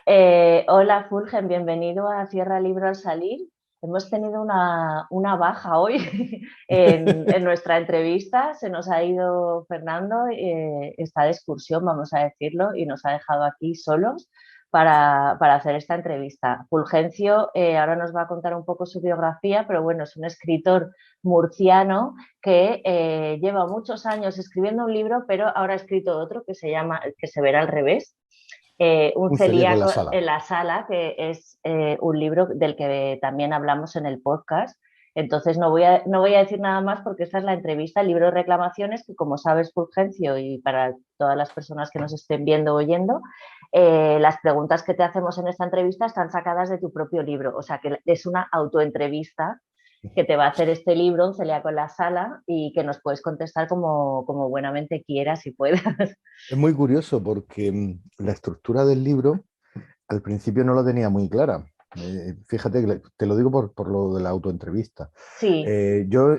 Hola Fulgen, bienvenido a Cierra Libro al Salir. Hemos tenido una baja hoy en nuestra entrevista. Se nos ha ido Fernando, está de excursión, vamos a decirlo, y nos ha dejado aquí solos para hacer esta entrevista. Fulgencio ahora nos va a contar un poco su biografía, pero bueno, es un escritor murciano que lleva muchos años escribiendo un libro, pero ahora ha escrito otro que se llama, que se verá al revés, un Un celíaco en la celíaco sala. en la sala, que es un libro del que también hablamos en el podcast. Entonces no voy a decir nada más porque esta es la entrevista, el libro de reclamaciones, que como sabes, Fulgencio, y para todas las personas que nos estén viendo o oyendo, las preguntas que te hacemos en esta entrevista están sacadas de tu propio libro. O sea que es una autoentrevista que te va a hacer este libro, un celíaco en la sala, y que nos puedes contestar como buenamente quieras y puedas. Es muy curioso porque la estructura del libro al principio no la tenía muy clara. Fíjate que te lo digo por lo de la autoentrevista. Sí.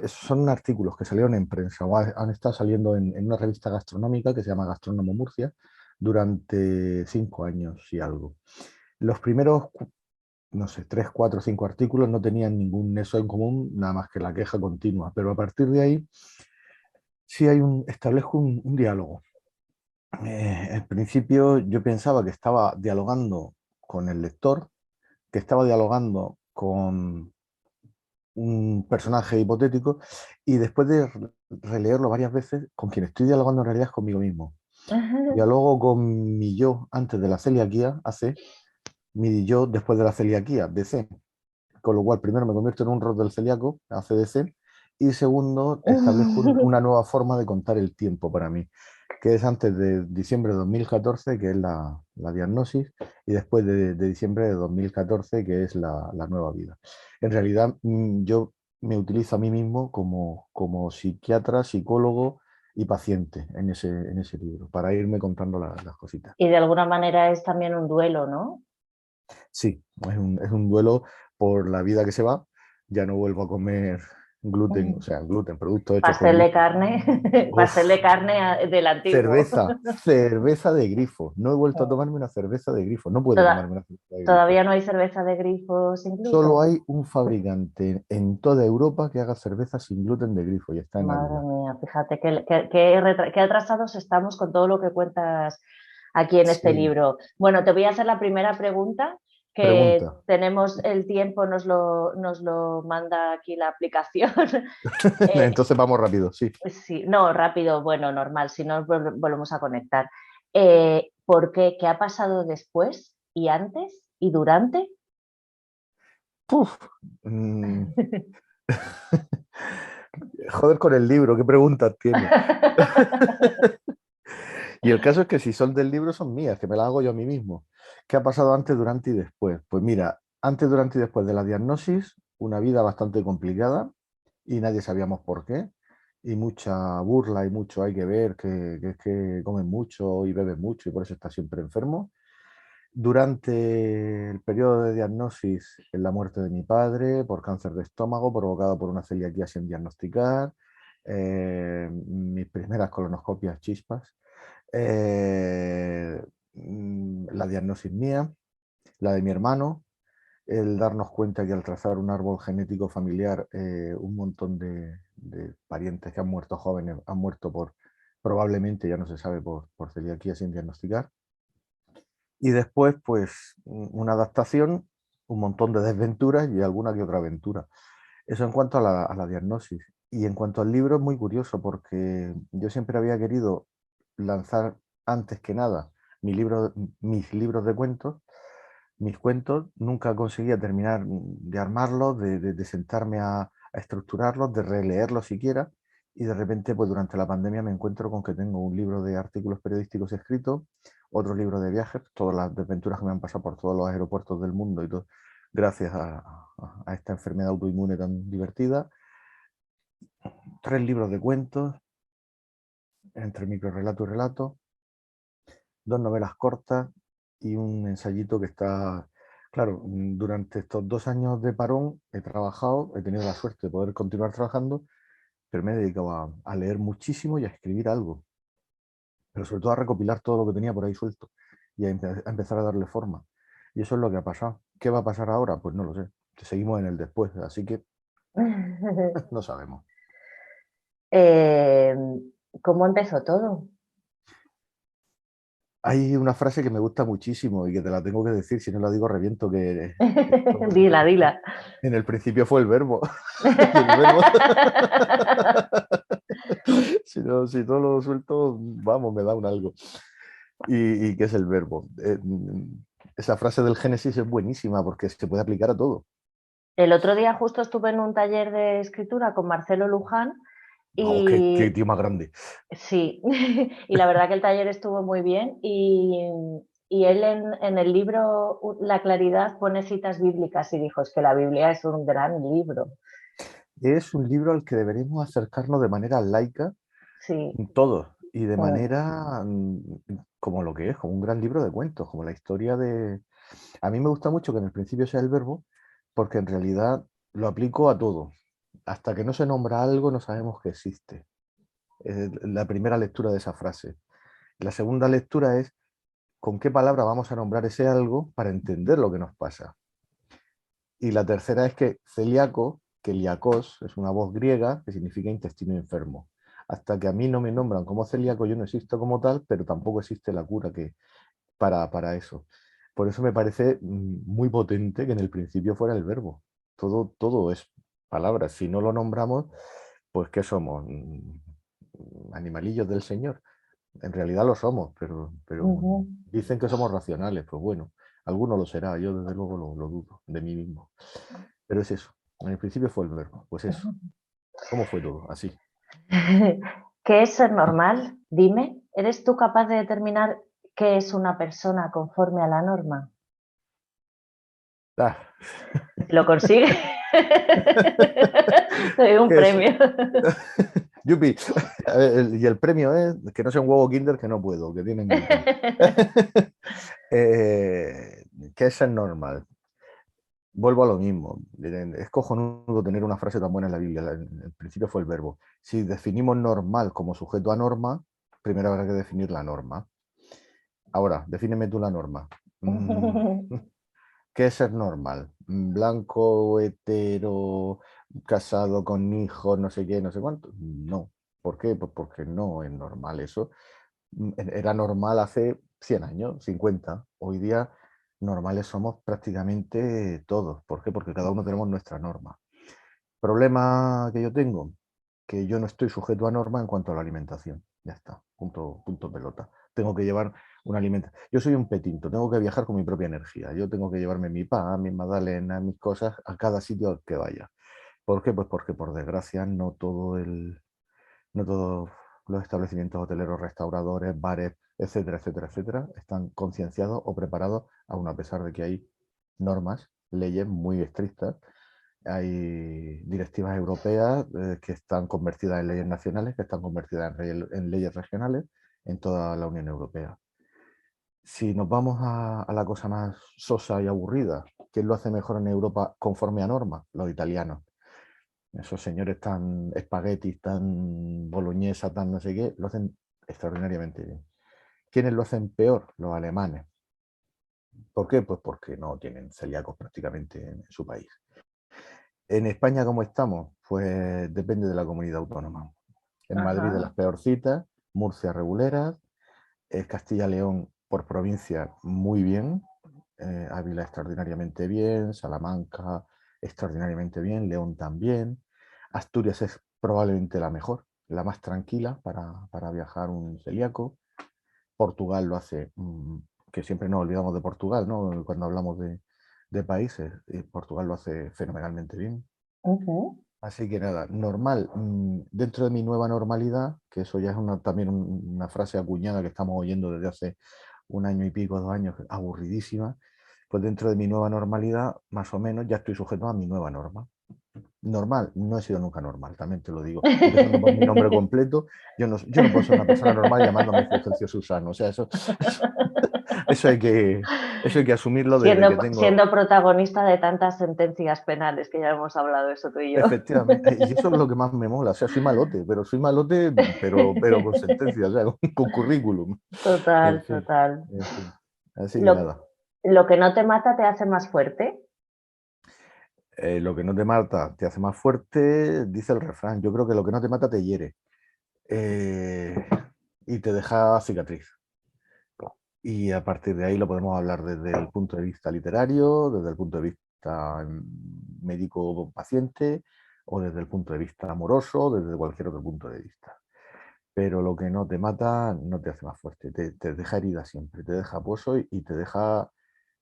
Son artículos que salieron en prensa o han estado saliendo en una revista gastronómica que se llama Gastrónomo Murcia durante 5 años y algo. Los primeros, no sé, 3, 4, 5 artículos no tenían ningún nexo en común, nada más que la queja continua, pero a partir de ahí sí establezco un diálogo. Al principio yo pensaba que estaba dialogando con el lector, que estaba dialogando con un personaje hipotético y después de releerlo varias veces, con quien estoy dialogando en realidad es conmigo mismo. Dialogo con mi yo antes de la celiaquía, AC, mi yo después de la celiaquía, DC. Con lo cual, primero me convierto en un rol del celíaco, ACDC, y segundo, establezco una nueva forma de contar el tiempo para mí, que es antes de diciembre de 2014, que es la diagnosis, y después de diciembre de 2014, que es la nueva vida. En realidad, yo me utilizo a mí mismo como psiquiatra, psicólogo y paciente en ese libro, para irme contando las cositas. Y de alguna manera es también un duelo, ¿no? Sí, es un duelo por la vida que se va. Ya no vuelvo a comer gluten, o sea, gluten, productos hechos con Pastel de gluten. carne, pastel Uf, de carne del antiguo. cerveza de grifo. No he vuelto a tomarme una cerveza de grifo. No puedo Toda- tomarme una cerveza de grifo. Todavía no hay cerveza de grifo sin Solo gluten. hay un fabricante en toda Europa que haga cerveza sin gluten de grifo y está en Madre Ávila. mía, fíjate qué atrasados estamos con todo lo que cuentas aquí en este Sí, libro. Bueno, te voy a hacer la primera pregunta, que pregunta. tenemos el tiempo, nos lo manda aquí la aplicación. Eh, Entonces vamos rápido, sí. Sí, no, rápido, bueno, normal, si no volvemos a conectar. ¿Por qué? ¿Qué ha pasado después y antes y durante? Puf. Mm, Joder con el libro, ¿qué preguntas tiene? Y el caso es que si son del libro son mías, que me las hago yo a mí mismo. ¿Qué ha pasado antes, durante y después? Pues mira, antes, durante y después de la diagnosis, una vida bastante complicada y nadie sabíamos por qué. Y mucha burla y mucho hay que ver, que es que comen mucho y beben mucho y por eso está siempre enfermo. Durante el periodo de diagnosis, la muerte de mi padre por cáncer de estómago provocado por una celiaquía sin diagnosticar, mis primeras colonoscopias chispas, eh, la diagnosis mía, la de mi hermano, el darnos cuenta que al trazar un árbol genético familiar, un montón de parientes que han muerto jóvenes han muerto probablemente, ya no se sabe, por celiaquía sin diagnosticar. Y después, pues, una adaptación, un montón de desventuras y alguna que otra aventura. Eso en cuanto a la diagnosis. Y en cuanto al libro, es muy curioso porque yo siempre había querido lanzar antes que nada mis libros de cuentos, mis cuentos. Nunca conseguía terminar de armarlos, de sentarme a estructurarlos, de releerlos siquiera. Y de repente, pues durante la pandemia me encuentro con que tengo un libro de artículos periodísticos escritos, otro libro de viajes, todas las desventuras que me han pasado por todos los aeropuertos del mundo y todo, gracias a esta enfermedad autoinmune tan divertida. 3 libros de cuentos, entre microrelato y relato, 2 novelas cortas y un ensayito que está, claro, durante estos 2 años de parón he trabajado, he tenido la suerte de poder continuar trabajando, pero me he dedicado a leer muchísimo y a escribir algo, pero sobre todo a recopilar todo lo que tenía por ahí suelto y a empezar a darle forma. Y eso es lo que ha pasado. ¿Qué va a pasar ahora? Pues no lo sé. Seguimos en el después, así que no sabemos. Eh, ¿Cómo empezó todo? Hay una frase que me gusta muchísimo y que te la tengo que decir, si no la digo reviento, que Dila, dila. en el principio fue el verbo. Y el verbo, si no lo suelto, vamos, me da un algo. ¿Y qué es el verbo? Esa frase del Génesis es buenísima porque se puede aplicar a todo. El otro día justo estuve en un taller de escritura con Marcelo Luján Oh, qué y tío más grande. sí, y la verdad que el taller estuvo muy bien y él en el libro La Claridad pone citas bíblicas y dijo, es que la Biblia es un gran libro. Es un libro al que deberíamos acercarnos de manera laica, Sí. todos, y de Mm. manera como lo que es, como un gran libro de cuentos, como la historia de... A mí me gusta mucho que en el principio sea el verbo, porque en realidad lo aplico a todo. Hasta que no se nombra algo, no sabemos que existe. Es la primera lectura de esa frase. La segunda lectura es con qué palabra vamos a nombrar ese algo para entender lo que nos pasa. Y la tercera es que celíaco, que liacos, es una voz griega que significa intestino enfermo. Hasta que a mí no me nombran como celíaco, yo no existo como tal, pero tampoco existe la cura para eso. Por eso me parece muy potente que en el principio fuera el verbo. Todo es palabras. Si no lo nombramos, pues ¿qué somos? Animalillos del Señor. En realidad lo somos, pero Ujú. dicen que somos racionales. Pues bueno, alguno lo será. Yo desde luego lo dudo de mí mismo. Pero es eso. En el principio fue el verbo. Pues eso. ¿Cómo fue todo? Así. ¿Qué es ser normal? Dime, ¿eres tú capaz de determinar qué es una persona conforme a la norma? Ah. ¿Lo consigue? Te doy un ¿Qué es? premio. Yupi. Y el premio es que no sea un huevo Kinder que no puedo, que tienen gluten. ¿Qué es ser normal? Vuelvo a lo mismo. Es cojonudo tener una frase tan buena en la Biblia. El principio fue el verbo. Si definimos normal como sujeto a norma, primero habrá que definir la norma. Ahora, defíneme tú la norma. ¿Qué es ser normal? ¿Blanco, hetero, casado con hijos, no sé qué, no sé cuánto? No. ¿Por qué? Pues porque no es normal eso. Era normal hace 100 años, 50. Hoy día normales somos prácticamente todos. ¿Por qué? Porque cada uno tenemos nuestra norma. Problema que yo tengo, que yo no estoy sujeto a norma en cuanto a la alimentación. Ya está, punto pelota. Tengo que llevar una alimentación. Yo soy un petinto, tengo que viajar con mi propia energía. Yo tengo que llevarme mi pan, mi magdalena, mis cosas a cada sitio al que vaya. ¿Por qué? Pues porque por desgracia no todos los establecimientos hoteleros, restauradores, bares, etcétera, etcétera, etcétera, están concienciados o preparados, aun a pesar de que hay normas, leyes muy estrictas. Hay directivas europeas que están convertidas en leyes nacionales, que están convertidas en leyes regionales en toda la Unión Europea. Si nos vamos a la cosa más sosa y aburrida, ¿quién lo hace mejor en Europa conforme a norma? Los italianos. Esos señores tan espaguetis, tan boloñesa, tan no sé qué, lo hacen extraordinariamente bien. ¿Quiénes lo hacen peor? Los alemanes. ¿Por qué? Pues porque no tienen celíacos prácticamente en su país. En España, ¿cómo estamos? Pues depende de la comunidad autónoma. En Madrid de las Ajá. peorcitas, Murcia reguleras, Castilla-León por provincia muy bien, Ávila extraordinariamente bien, Salamanca extraordinariamente bien, León también, Asturias es probablemente la mejor, la más tranquila para viajar un celíaco, Portugal lo hace, que siempre nos olvidamos de Portugal, ¿no? Cuando hablamos de países, Portugal lo hace fenomenalmente bien. Ujú. Así que nada, normal. Dentro de mi nueva normalidad, que eso ya es también una frase acuñada que estamos oyendo desde hace un año y pico, 2 años, aburridísima, pues dentro de mi nueva normalidad, más o menos, ya estoy sujeto a mi nueva norma. Normal, no he sido nunca normal, también te lo digo. Empezando por mi nombre completo, yo no puedo ser una persona normal llamándome Fulgencio Susano. O sea, eso hay que, eso hay que asumirlo desde que tengo. Siendo protagonista de tantas sentencias penales que ya hemos hablado eso tú y yo. Efectivamente, y eso es lo que más me mola, o sea, soy malote, pero con sentencia, o sea, con currículum. En Total, fin, total. en fin. Así que Lo, nada. Lo que no te mata te hace más fuerte. Lo que no te mata te hace más fuerte, dice el refrán. Yo creo que lo que no te mata te hiere eh, y te deja cicatriz. Y a partir de ahí lo podemos hablar desde el punto de vista literario, desde el punto de vista médico-paciente o desde el punto de vista amoroso, desde cualquier otro punto de vista. Pero lo que no te mata no te hace más fuerte, te deja herida siempre, te deja pozo y te deja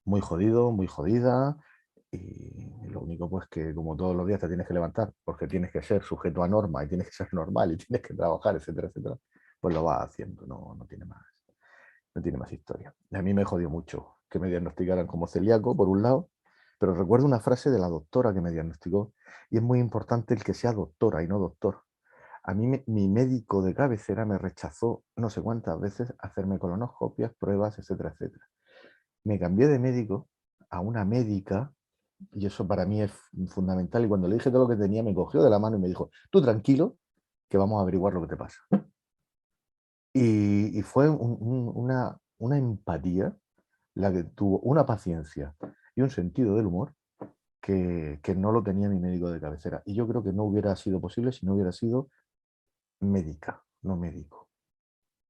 muy jodido, muy jodida. Y lo único pues que como todos los días te tienes que levantar porque tienes que ser sujeto a norma y tienes que ser normal y tienes que trabajar, etcétera, etcétera, pues lo vas haciendo, no tiene más historia. Y a mí me jodió mucho que me diagnosticaran como celíaco, por un lado, pero recuerdo una frase de la doctora que me diagnosticó y es muy importante el que sea doctora y no doctor. A mí mi médico de cabecera me rechazó no sé cuántas veces hacerme colonoscopias, pruebas, etcétera, etcétera. Me cambié de médico a una médica y eso para mí es fundamental. Y cuando le dije todo lo que tenía, me cogió de la mano y me dijo, tú tranquilo, que vamos a averiguar lo que te pasa. Y fue una empatía, la que tuvo una paciencia y un sentido del humor que no lo tenía mi médico de cabecera. Y yo creo que no hubiera sido posible si no hubiera sido médica, no médico.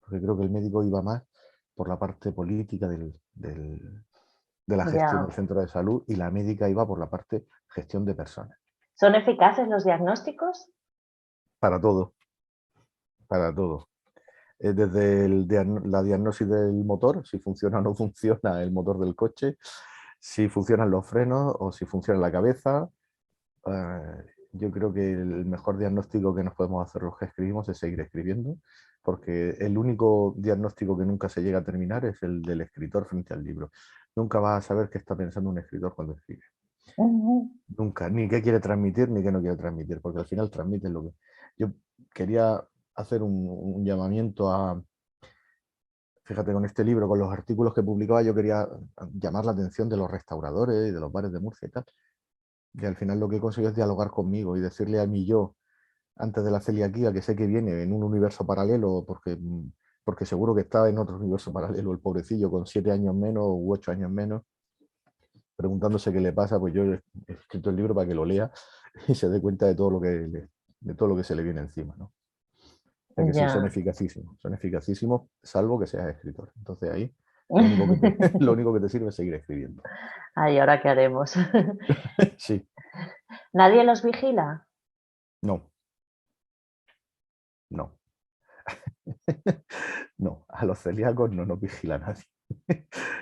Porque creo que el médico iba más por la parte política de la gestión Ya. del centro de salud y la médica iba por la parte gestión de personas. ¿Son eficaces los diagnósticos? Para todo, para todo. Desde la diagnosis del motor, si funciona o no funciona el motor del coche, si funcionan los frenos o si funciona la cabeza. Yo creo que el mejor diagnóstico que nos podemos hacer los que escribimos es seguir escribiendo, porque el único diagnóstico que nunca se llega a terminar es el del escritor frente al libro. Nunca vas a saber qué está pensando un escritor cuando escribe. Ujú. Nunca, ni qué quiere transmitir ni qué no quiere transmitir, porque al final transmite lo que... Yo quería hacer un llamamiento a, fíjate, con este libro, con los artículos que publicaba, yo quería llamar la atención de los restauradores y de los bares de Murcia y tal. Y al final lo que he conseguido es dialogar conmigo y decirle a mi yo, antes de la celiaquía, que sé que viene en un universo paralelo, porque seguro que está en otro universo paralelo, el pobrecillo con 7 años menos u 8 años menos, preguntándose qué le pasa, pues yo he escrito el libro para que lo lea y se dé cuenta de todo lo de todo lo que se le viene encima, ¿no? O sea que sí, Ya. son eficacísimos, salvo que seas escritor. Entonces ahí lo único que te, lo único que te sirve es seguir escribiendo. Ay, ¿ahora qué haremos? Sí, ¿Nadie los vigila? no, no. No, a los celíacos no nos vigila nadie.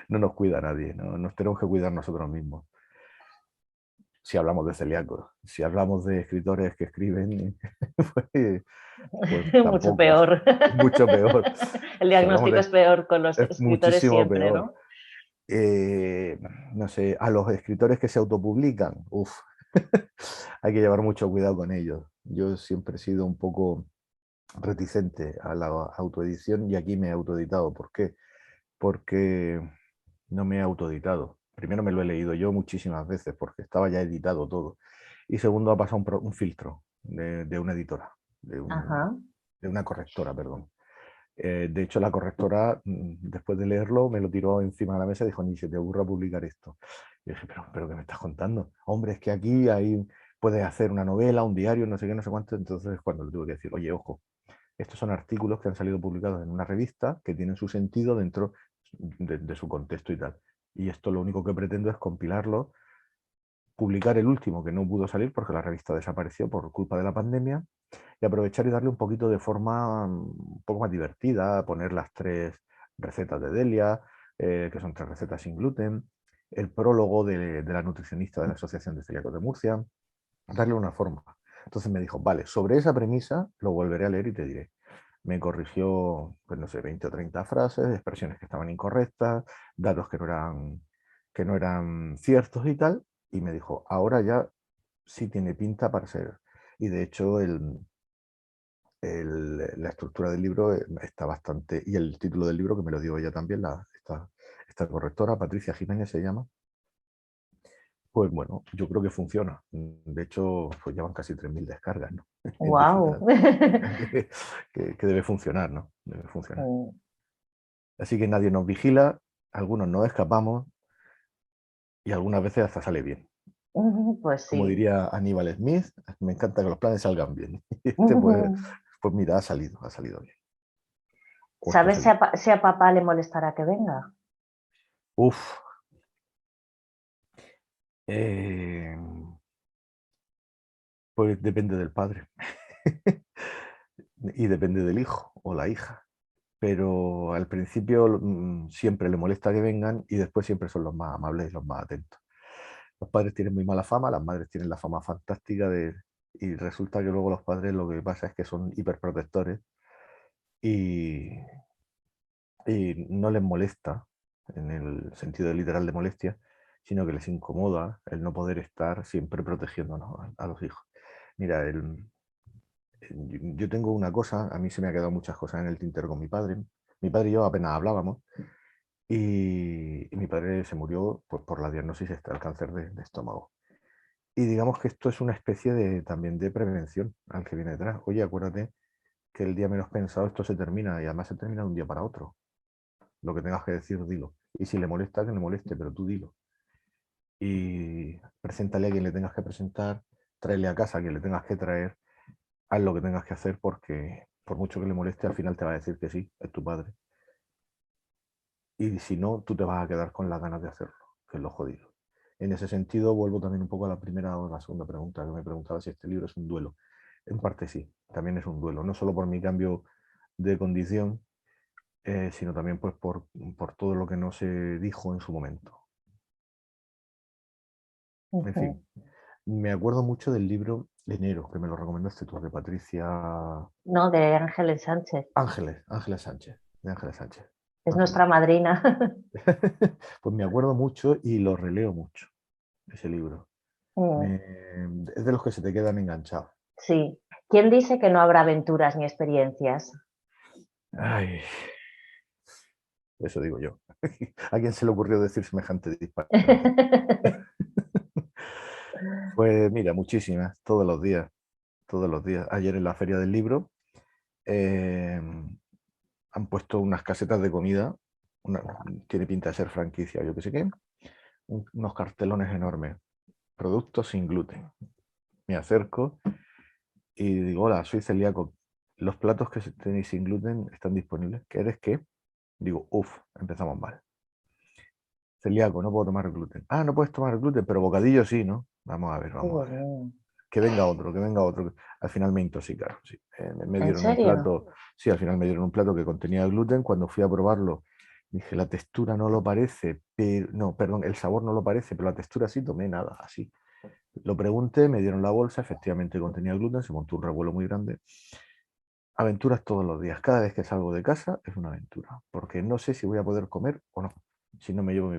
No nos cuida nadie, no, nos tenemos que cuidar nosotros mismos. Si hablamos de celíacos, si hablamos de escritores que escriben, pues, pues Mucho tampoco, peor. mucho peor. El Si hablamos diagnóstico de, es peor con los es escritores muchísimo siempre, peor. ¿no? Eh, no sé, a los escritores que se autopublican, uff, hay que llevar mucho cuidado con ellos. Yo siempre he sido un poco reticente a la autoedición y aquí me he autoeditado. ¿Por qué? Porque no me he autoeditado. Primero me lo he leído yo muchísimas veces porque estaba ya editado todo. Y segundo ha pasado un filtro de una editora, Ajá. de una correctora, perdón. De hecho, la correctora, después de leerlo, me lo tiró encima de la mesa y dijo, ni se te ocurra publicar esto. Y dije, pero ¿qué me estás contando? Hombre, es que aquí puedes hacer una novela, un diario, no sé qué, no sé cuánto. Entonces, cuando le tuve que decir, oye, ojo, estos son artículos que han salido publicados en una revista que tienen su sentido dentro de su contexto y tal. Y esto lo único que pretendo es compilarlo, publicar el último que no pudo salir porque la revista desapareció por culpa de la pandemia y aprovechar y darle un poquito de forma un poco más divertida, poner las 3 recetas de Delia, que son 3 recetas sin gluten, el prólogo de la nutricionista de la Asociación de Celíacos de Murcia, darle una forma. Entonces me dijo, vale, sobre esa premisa lo volveré a leer y te diré. Me corrigió, pues no sé, 20 o 30 frases, expresiones que estaban incorrectas, datos que no eran ciertos y tal, y me dijo, ahora ya sí tiene pinta para ser. Y de hecho la estructura del libro está bastante, y el título del libro que me lo dio ella también, esta correctora, Patricia Jiménez se llama, pues bueno, yo creo que funciona. De hecho, pues llevan casi 3.000 descargas, ¿no? En Wow. digital. Que debe funcionar, ¿no? Debe funcionar. Así que nadie nos vigila, algunos nos escapamos, y algunas veces hasta sale bien. Pues Como sí. diría Aníbal Smith, me encanta que los planes salgan bien. Y este, pues mira, ha salido bien. Justo ha ¿Sabes si salido. si a papá le molestará que venga? Uf, eh, pues depende del padre y depende del hijo o la hija. Pero al principio siempre le molesta que vengan y después siempre son los más amables y los más atentos. Los padres tienen muy mala fama, las madres tienen la fama fantástica y resulta que luego los padres lo que pasa es que son hiperprotectores y, y no les molesta, en el sentido literal de molestia, sino que les incomoda el no poder estar siempre protegiéndonos a los hijos. Mira, yo tengo una cosa, a mí se me ha quedado muchas cosas en el tintero con mi padre. Mi padre y yo apenas hablábamos y mi padre se murió pues, por la diagnosis del cáncer de estómago. Y digamos que esto es una especie de, también de prevención al que viene detrás. Oye, acuérdate que el día menos pensado esto se termina y además se termina de un día para otro. Lo que tengas que decir, dilo. Y si le molesta, que le moleste, pero tú dilo. Y preséntale a quien le tengas que presentar, tráele a casa a quien le tengas que traer, haz lo que tengas que hacer porque por mucho que le moleste, al final te va a decir que sí, es tu padre. Y si no, tú te vas a quedar con las ganas de hacerlo, que es lo jodido. En ese sentido, vuelvo también un poco a la primera o la segunda pregunta que me preguntaba si este libro es un duelo. En parte sí, también es un duelo, no solo por mi cambio de condición, sino también pues por todo lo que no se dijo en su momento. En Ujú. fin, me acuerdo mucho del libro Enero, que me lo recomendaste tú, de Patricia No, de Ángeles Sánchez. Ángeles Sánchez, de Ángeles Sánchez. Es Ángeles. nuestra madrina. Pues me acuerdo mucho y lo releo mucho, ese libro. Mm, Me- es de los que se te quedan enganchados. sí. ¿Quién dice que no habrá aventuras ni experiencias? Ay, eso digo yo. ¿A quién se le ocurrió decir semejante disparate? Pues mira, muchísimas, todos los días, todos los días. Ayer en la Feria del Libro eh, han puesto unas casetas de comida, tiene pinta de ser franquicia, yo qué sé qué, unos cartelones enormes, productos sin gluten. Me acerco y digo, hola, soy celíaco. Los platos que tenéis sin gluten están disponibles. ¿Qué eres qué? Digo, uff, empezamos mal. Celíaco, no puedo tomar gluten. Ah, no puedes tomar gluten, pero bocadillo sí, ¿no? Vamos a ver, Ay, vamos a Dios ver. mío. Que venga otro, que venga otro. Al final me intoxicaron, sí. Me ¿En dieron un serio? plato, sí, al final me dieron un plato que contenía gluten. Cuando fui a probarlo, dije, la textura no lo parece, pero, no, perdón, el sabor no lo parece, pero la textura sí, tomé nada, así. Lo pregunté, me dieron la bolsa, efectivamente contenía gluten, se montó un revuelo muy grande. Aventuras todos los días. Cada vez que salgo de casa es una aventura, porque no sé si voy a poder comer o no, si no me llevo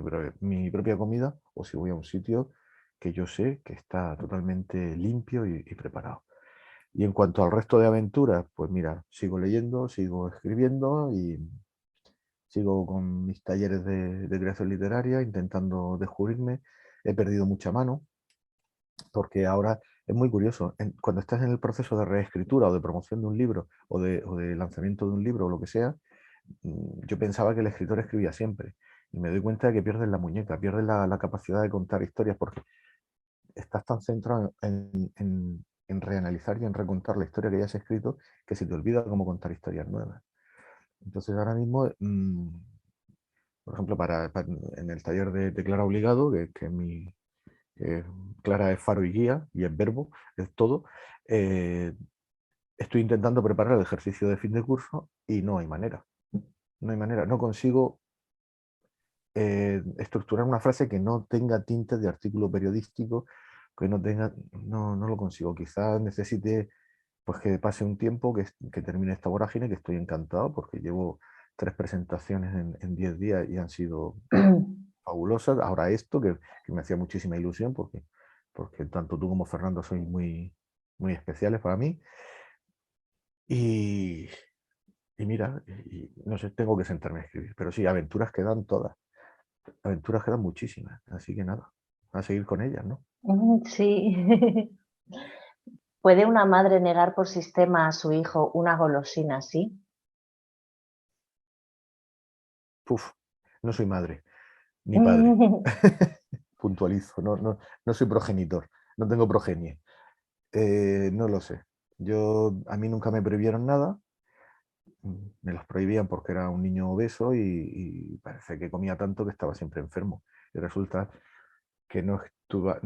mi propia comida o si voy a un sitio que yo sé que está totalmente limpio y preparado. Y en cuanto al resto de aventuras, pues mira, sigo leyendo, sigo escribiendo y sigo con mis talleres de creación literaria, intentando descubrirme. He perdido mucha mano, porque ahora es muy curioso. Cuando estás en el proceso de reescritura o de promoción de un libro o de lanzamiento de un libro o lo que sea, yo pensaba que el escritor escribía siempre. Y me doy cuenta de que pierdes la muñeca, pierdes la capacidad de contar historias porque estás tan centrado en reanalizar y en recontar la historia que ya has escrito que se te olvida cómo contar historias nuevas. Entonces ahora mismo, por ejemplo, en el taller de Clara Obligado, que es eh, Clara es faro y guía y es verbo, es todo, eh, estoy intentando preparar el ejercicio de fin de curso y no hay manera. No hay manera, no consigo estructurar una frase que no tenga tintes de artículo periodístico, que no tenga, no lo consigo. Quizás necesite pues que pase un tiempo, que termine esta vorágine, que estoy encantado porque llevo 3 presentaciones en 10 días y han sido fabulosas. Ahora esto, que me hacía muchísima ilusión porque tanto tú como Fernando sois muy especiales para mí. Y, y mira, no sé, tengo que sentarme a escribir, pero sí, aventuras quedan todas. Aventuras quedan muchísimas, así que nada, a seguir con ellas, ¿no? Sí. ¿Puede una madre negar por sistema a su hijo una golosina así? Puf, no soy madre, ni padre. puntualizo, no soy progenitor, no tengo progenie. No lo sé. A mí nunca me prohibieron nada, me los prohibían porque era un niño obeso y parece que comía tanto que estaba siempre enfermo. Y resulta que no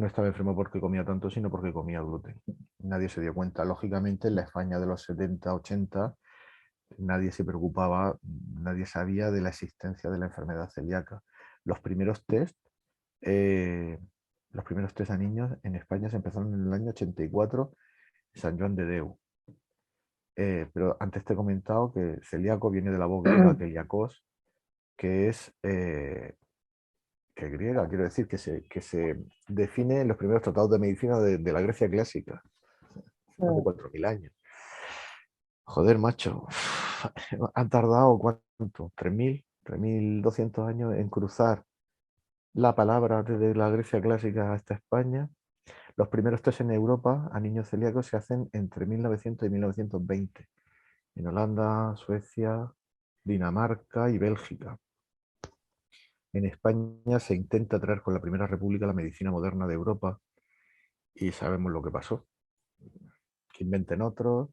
estaba enfermo porque comía tanto, sino porque comía gluten. Nadie se dio cuenta. Lógicamente, en la España de los 70, 80, nadie se preocupaba, nadie sabía de la existencia de la enfermedad celíaca. Los primeros test, eh, los primeros test a niños en España se empezaron en el año 84, en San Joan de Déu. Pero antes te he comentado que celíaco viene de la voz griega keliakos, que es que griega, quiero decir, que se define en los primeros tratados de medicina de la Grecia clásica, hace 4.000 años. Joder, macho, han tardado, ¿cuánto? 3.200 años en cruzar la palabra desde la Grecia clásica hasta España. Los primeros test en Europa a niños celíacos se hacen entre 1900 y 1920, en Holanda, Suecia, Dinamarca y Bélgica. En España se intenta traer con la Primera República la medicina moderna de Europa y sabemos lo que pasó. Que inventen otros,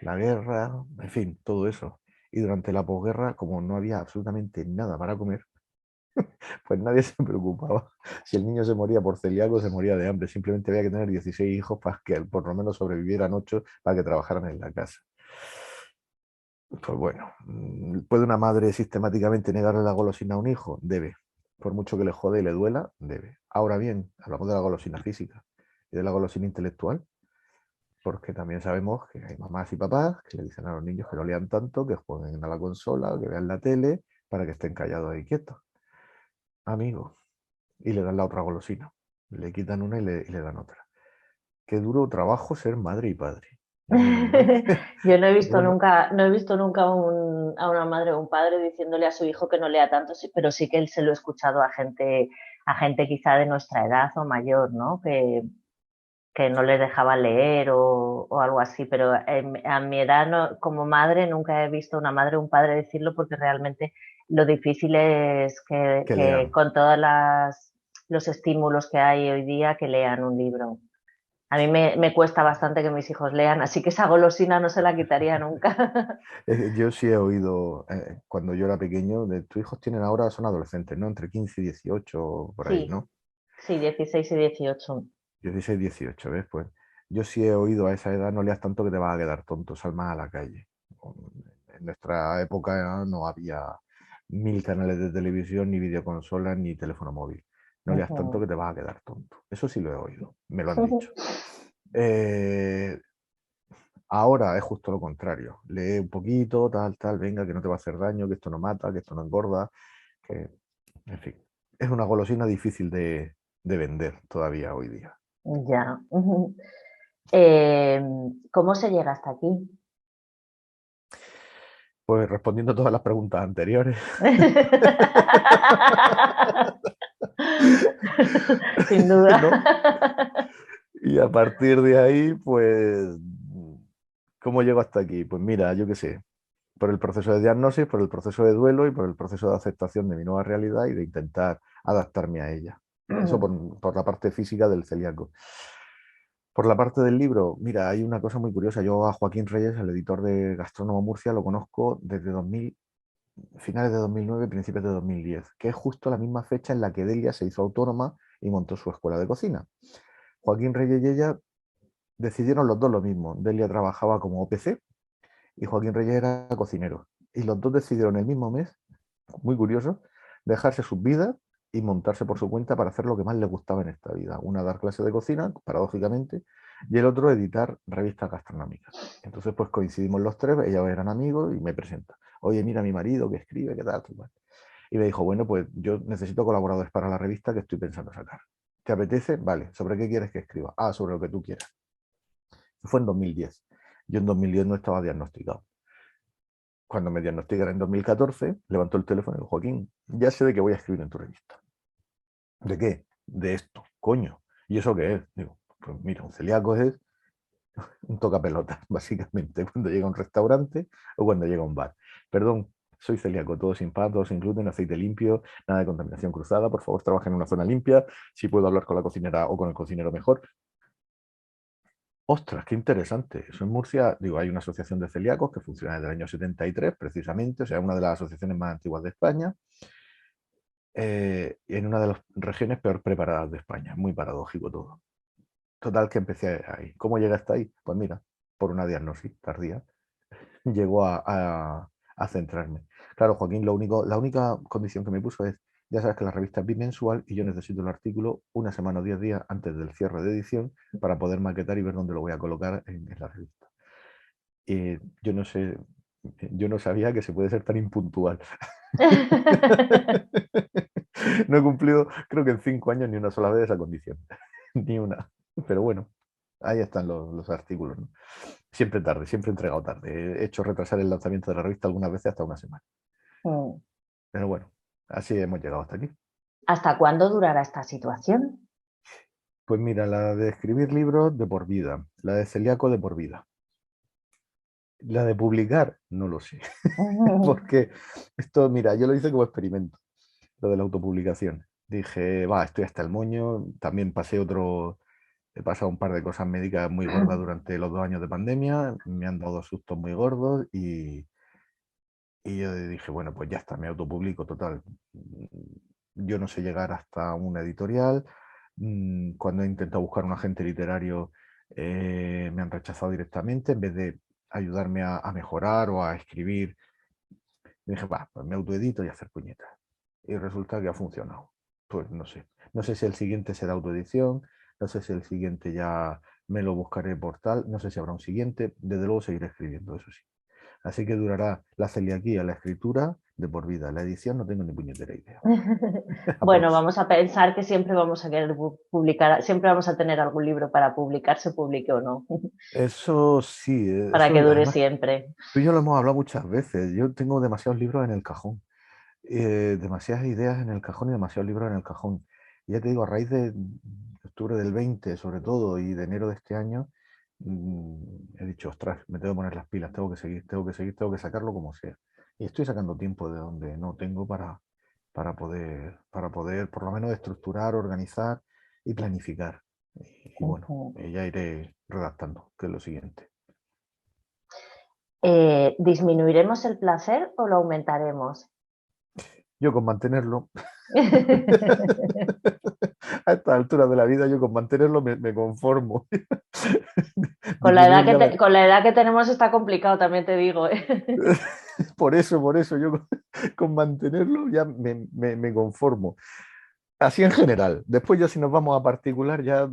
la guerra, en fin, todo eso. Y durante la posguerra, como no había absolutamente nada para comer, pues nadie se preocupaba. Si el niño se moría por celíaco, se moría de hambre. Simplemente había que tener 16 hijos para que por lo menos sobrevivieran 8 para que trabajaran en la casa. Pues bueno, ¿puede una madre sistemáticamente negarle la golosina a un hijo? Debe. Por mucho que le jode y le duela, debe. Ahora bien, hablamos de la golosina física y de la golosina intelectual, porque también sabemos que hay mamás y papás que le dicen a los niños que no lean tanto, que jueguen a la consola, que vean la tele, para que estén callados y quietos. Amigos. Y le dan la otra golosina. Le quitan una y le dan otra. Qué duro trabajo ser madre y padre. Menos mal. Yo no he visto Bueno, nunca, no he visto nunca a una madre o un padre diciéndole a su hijo que no lea tanto, pero sí que él se lo he escuchado a gente quizá de nuestra edad o mayor, ¿no? Que no les dejaba leer o algo así, pero a mi edad como madre nunca he visto una madre o un padre decirlo porque realmente lo difícil es que que lean. con todos los estímulos que hay hoy día que lean un libro. A mí me cuesta bastante que mis hijos lean, así que esa golosina no se la quitaría nunca. Yo sí he oído, cuando yo era pequeño, de tus hijos tienen ahora, son adolescentes, ¿no? Entre 15 y 18, por ahí, Sí, ¿no? sí, 16 y 18. 16, 18, ¿ves? Pues yo sí he oído a esa edad, no leas tanto que te vas a quedar tonto, sal más a la calle. En nuestra época no había 1.000 canales de televisión, ni videoconsolas, ni teléfono móvil. No leas tanto que te vas a quedar tonto. Eso sí lo he oído, me lo han dicho. Eh, Ahora es justo lo contrario. Lee un poquito, tal, venga, que no te va a hacer daño, que esto no mata, que esto no engorda, que, en fin. Es una golosina difícil de vender todavía hoy día. Ya. Eh, ¿Cómo se llega hasta aquí? Pues respondiendo a todas las preguntas anteriores. Sin duda. ¿No? Y a partir de ahí, pues, ¿cómo llego hasta aquí? Pues mira, yo qué sé, por el proceso de diagnosis, por el proceso de duelo y por el proceso de aceptación de mi nueva realidad y de intentar adaptarme a ella. Eso por la parte física del celíaco. Por la parte del libro, mira, hay una cosa muy curiosa. Yo a Joaquín Reyes, el editor de Gastrónomo Murcia, lo conozco desde 2000, finales de 2009, principios de 2010, que es justo la misma fecha en la que Delia se hizo autónoma y montó su escuela de cocina. Joaquín Reyes y ella decidieron los dos lo mismo. Delia trabajaba como OPC y Joaquín Reyes era cocinero. Y los dos decidieron el mismo mes, muy curioso, dejarse sus vidas y montarse por su cuenta para hacer lo que más les gustaba en esta vida. Una, dar clases de cocina, paradójicamente, y el otro, editar revistas gastronómicas. Entonces, pues coincidimos los tres, ellos eran amigos y me presenta. Oye, mira mi marido que escribe, ¿qué tal? Y me dijo, bueno, pues yo necesito colaboradores para la revista que estoy pensando sacar. ¿Te apetece? Vale. ¿Sobre qué quieres que escriba? Ah, sobre lo que tú quieras. Fue en 2010. Yo en 2010 no estaba diagnosticado. Cuando me diagnosticaron en 2014, levantó el teléfono y dijo, Joaquín, ya sé de qué voy a escribir en tu revista. ¿De qué? De esto, coño. ¿Y eso qué es? Digo, pues mira, un celíaco es un tocapelotas, básicamente, cuando llega a un restaurante o cuando llega a un bar. Perdón, Soy celíaco, todo sin pan, todo sin gluten, aceite limpio, nada de contaminación cruzada. Por favor, trabaja en una zona limpia. Si puedo hablar con la cocinera o con el cocinero, mejor. Ostras, qué interesante. Eso en Murcia, digo, hay una asociación de celíacos que funciona desde el año 73, precisamente, o sea, una de las asociaciones más antiguas de España, en una de las regiones peor preparadas de España. Muy paradójico todo. Total, que empecé ahí. ¿Cómo llegué hasta ahí? Pues mira, por una diagnosis tardía, llegó a centrarme. Claro, Joaquín, la única condición que me puso es, ya sabes que la revista es bimensual y yo necesito el artículo una semana o 10 días antes del cierre de edición para poder maquetar y ver dónde lo voy a colocar en la revista. Y yo no sé, yo no sabía que se puede ser tan impuntual. No he cumplido, creo que en 5 años, ni una sola vez esa condición. Ni una. Pero bueno, ahí están los artículos, ¿no? Siempre tarde, siempre he entregado tarde. He hecho retrasar el lanzamiento de la revista algunas veces hasta una semana. Mm. Pero bueno, así hemos llegado hasta aquí. ¿Hasta cuándo durará esta situación? Pues mira, la de escribir libros de por vida, la de celíaco de por vida. La de publicar, no lo sé. Porque esto, mira, yo lo hice como experimento, lo de la autopublicación. Dije, va, estoy hasta el moño. También he pasado un par de cosas médicas muy gordas durante los 2 años de pandemia. Me han dado sustos muy gordos y yo dije, bueno, pues ya está, me autopublico, total. Yo no sé llegar hasta una editorial. Cuando he intentado buscar un agente literario, me han rechazado directamente en vez de ayudarme a mejorar o a escribir. Dije, va, pues me autoedito y hacer puñetas. Y resulta que ha funcionado. Pues no sé. No sé si el siguiente será autoedición, no sé si el siguiente ya me lo buscaré por tal, no sé si habrá un siguiente. Desde luego seguiré escribiendo, eso sí. Así que durará la celiaquía, la escritura de por vida. La edición no tengo ni puñetera idea. Bueno, Aprox. vamos a pensar que siempre vamos a querer publicar, siempre vamos a tener algún libro para publicar, se publique o no, Eso sí, para eso que dure además siempre. tú y yo lo hemos hablado muchas veces. Yo tengo demasiados libros en el cajón, demasiadas ideas en el cajón y demasiados libros en el cajón. Y ya te digo, a raíz de octubre del 20, sobre todo, y de enero de este año, he dicho, ostras, me tengo que poner las pilas, tengo que seguir, tengo que seguir, tengo que sacarlo como sea. Y estoy sacando tiempo de donde no tengo para poder por lo menos estructurar, organizar y planificar. Y bueno, Ujú. ya iré redactando, que es lo siguiente. ¿Disminuiremos el placer o lo aumentaremos? Yo con mantenerlo, a estas alturas de la vida, yo con mantenerlo me conformo. Disminuir ya Con la edad que tenemos está complicado, también te digo, ¿eh? por eso, yo con mantenerlo ya me conformo. Así en general. Después ya si nos vamos a particular, ya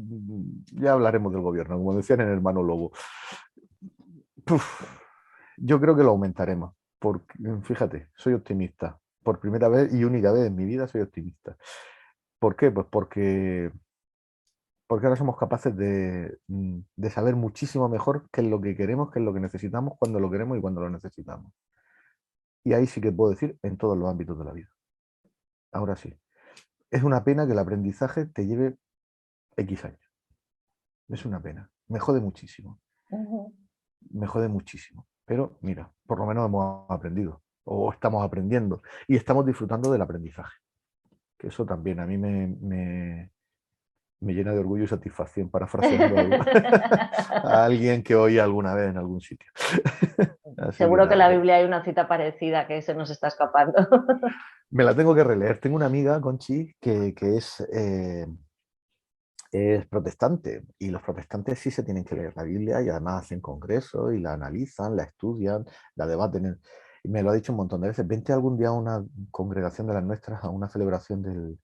hablaremos del gobierno, como decían en Hermano Lobo. Puf, yo creo que lo aumentaremos, porque fíjate, soy optimista. Por primera vez y única vez en mi vida soy optimista. ¿Por qué? Pues porque ahora somos capaces de saber muchísimo mejor qué es lo que queremos, qué es lo que necesitamos, cuándo lo queremos y cuándo lo necesitamos. Y ahí sí que puedo decir en todos los ámbitos de la vida. Ahora sí. Es una pena que el aprendizaje te lleve X años. Es una pena. Me jode muchísimo. Ujú. Me jode muchísimo. Pero mira, por lo menos hemos aprendido o estamos aprendiendo y estamos disfrutando del aprendizaje. Que eso también a mí me llena de orgullo y satisfacción, parafraseando a alguien que oí alguna vez en algún sitio. Así que Seguro que en nada, la Biblia hay una cita parecida que se nos está escapando. me la tengo que releer. Tengo una amiga, Conchi, que es protestante y los protestantes sí se tienen que leer la Biblia y además hacen congresos y la analizan, la estudian, la debaten. Y me lo ha dicho un montón de veces. Vente algún día a una congregación de las nuestras, a una celebración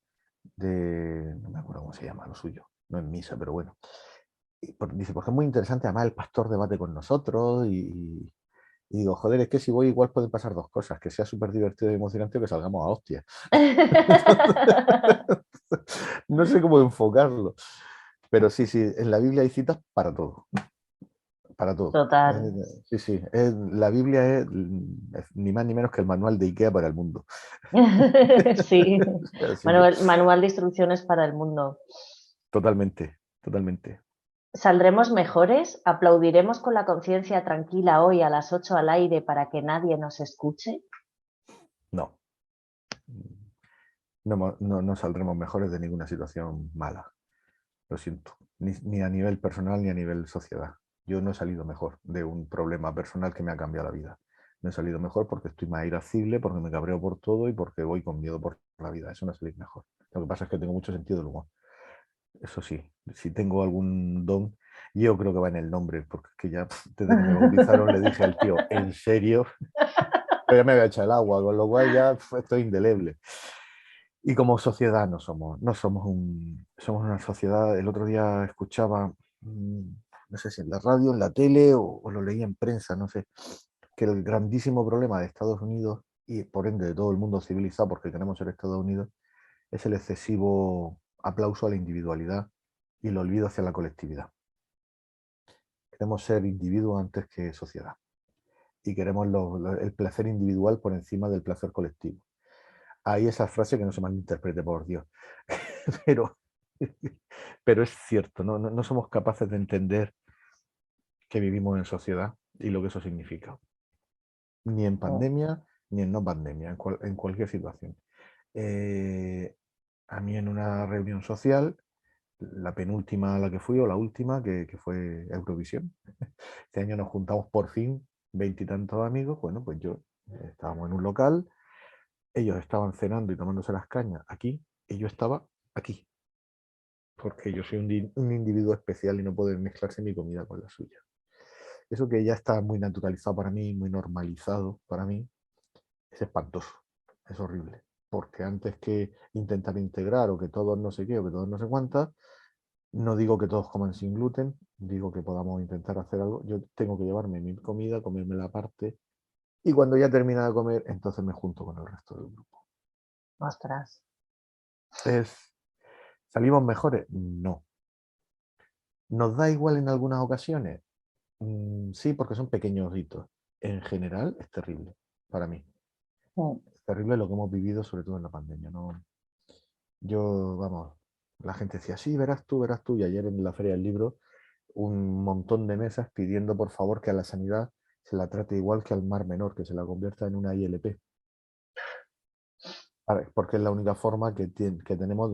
no me acuerdo cómo se llama lo suyo, no es misa, pero bueno. Dice, porque es muy interesante, además el pastor debate con nosotros y digo, joder, es que si voy igual pueden pasar dos cosas, que sea súper divertido y emocionante o que salgamos a hostias. No sé cómo enfocarlo. Pero sí, sí, en la Biblia hay citas para todo, para todo. Total. Sí, sí, la Biblia es ni más ni menos que el manual de IKEA para el mundo. Sí, Así que, manual de instrucciones para el mundo. totalmente, totalmente. ¿Saldremos mejores? ¿Aplaudiremos con la conciencia tranquila hoy a las 8 al aire para que nadie nos escuche? No, no saldremos mejores de ninguna situación mala. Lo siento, ni a nivel personal ni a nivel sociedad. Yo no he salido mejor de un problema personal que me ha cambiado la vida. No he salido mejor porque estoy más irascible, porque me cabreo por todo y porque voy con miedo por la vida. Eso no es salir mejor. Lo que pasa es que tengo mucho sentido del humor. Eso sí, si tengo algún don, yo creo que va en el nombre, porque es que ya desde que me bautizaron le dije al tío, ¿en serio? Pero ya me había echado el agua, con lo cual ya estoy indeleble. Y como sociedad somos una sociedad. El otro día escuchaba, no sé si en la radio, en la tele o lo leía en prensa, no sé, que el grandísimo problema de Estados Unidos y por ende de todo el mundo civilizado, porque queremos ser Estados Unidos, es el excesivo aplauso a la individualidad y el olvido hacia la colectividad. Queremos ser individuos antes que sociedad y queremos el placer individual por encima del placer colectivo. Hay esa frase que no se malinterprete, por Dios, pero, pero es cierto, no somos capaces de entender que vivimos en sociedad y lo que eso significa, ni en pandemia ni en no pandemia, en cualquier situación. Eh, a mí en una reunión social, la penúltima a la que fui o la última, que fue Eurovisión, este año nos juntamos por fin, veintitantos amigos. Bueno, pues estábamos en un local, ellos estaban cenando y tomándose las cañas aquí, y yo estaba aquí, porque yo soy un individuo especial y no puedo mezclarse mi comida con la suya. Eso que ya está muy naturalizado para mí, muy normalizado para mí, es espantoso, es horrible. Porque antes que intentar integrar o que todos no sé qué o que todos no sé cuántas, no digo que todos coman sin gluten, digo que podamos intentar hacer algo. Yo tengo que llevarme mi comida, comerme la parte, y cuando ya termina de comer, entonces me junto con el resto del grupo. Ostras. Es, ¿Salimos mejores? No. ¿Nos da igual en algunas ocasiones? Sí, porque son pequeños hitos. En general es terrible para mí. Es terrible lo que hemos vivido, sobre todo en la pandemia. ¿No? Yo, vamos, la gente decía, sí, verás tú. Y ayer en la Feria del Libro, un montón de mesas pidiendo por favor que a la sanidad se la trate igual que al Mar Menor, que se la convierta en una ILP. A ver, porque es la única forma que tenemos